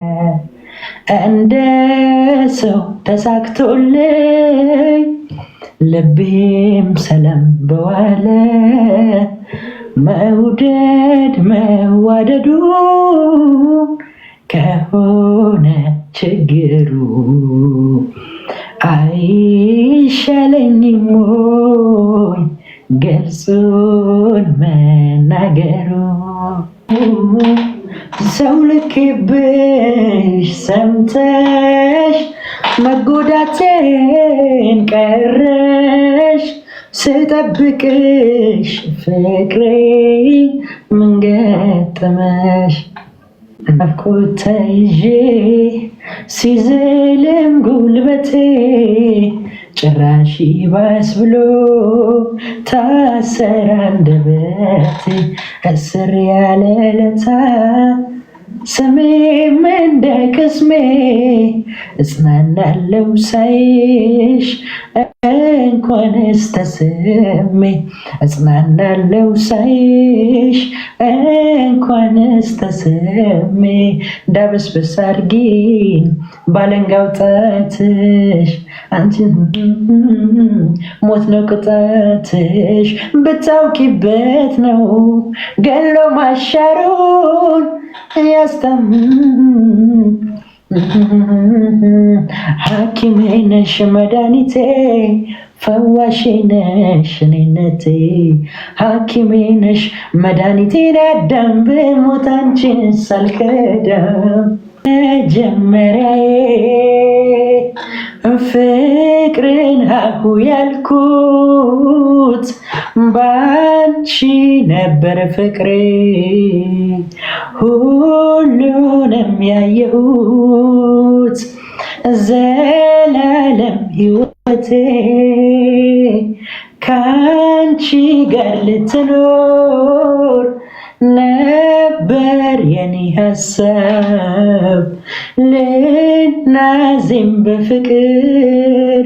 እንደ ሰው ተሳክቶልኝ ልቤም ሰላም በዋለ መውደድ መዋደዱ ከሆነ ችግሩ አይሻለኝም ወይ ገልጹን መናገሩ ሰው ልኬብሽ ሰምተሽ መጎዳቴን ቀረሽ ስጠብቅሽ ፍቅሬ ምን ገጠመሽ ናፍቆት ተይዤ ሲዝልም ጉልበቴ ጭራሽ ይባስ ብሎ ታሰረ አንደበቴ እስር ያለ ለታ ስሜም እንደ ቅስሜ እጽናናለው ሳይሽ እንኳንስ ተስሜ እጽናናለው ሳይሽ እንኳንስ ተስሜ ዳበስበስ አድርጊኝ ባለንጋው ጣትሽ አንቺ ሞት ነው ቅጣትሽ ብታውቂበት ነው ገሎ ማሻሩን ያስተም ሐኪሜ ነሽ መድኃኒቴ ፈዋሼ ነሽ እኔነቴ ሐኪሜ ነሽ መድኃኒቴ አዳም ብሞት አንቺን ሳልከዳም መጀመሪያዬ ፍቅርን ሀሁ ያልኩት ባንቺ ነበር ፍቅሬ ሁሉንም ያየሁት ዘላለም ሕይወቴ ካንቺ ጋር ልትኖር ነበር የኔ ሀሳብ ልናዜም በፍቅር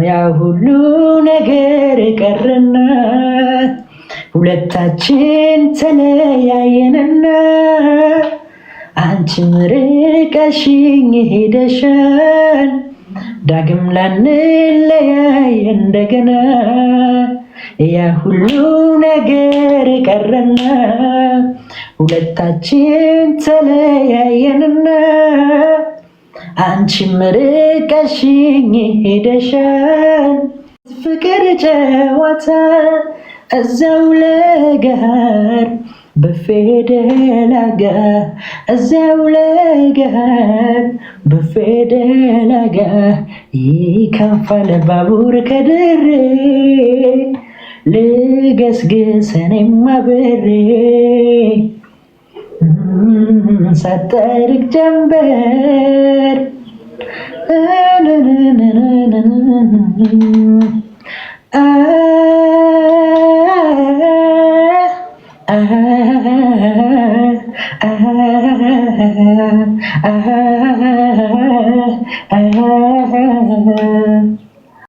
ያ ሁሉ ነገር ቀረና ሁለታችን ተለያየንና አንቺም ርቀሽኝ ሄደሻል ዳግም ላንለያይ እንደገና ያ ሁሉ ነገር ቀረና ሁለታችን ተለያየንና አንቺም ርቀሽኝ ሄደሻል ፍቅር ጨዋታ እዛው ለጋር በፌደል አጋ እዛው ለጋር በፌደል አጋ ይከፋል ባቡር ከድሬ ልገስግስ እኔም አብሬ ሳትጠልቅ ጀንበር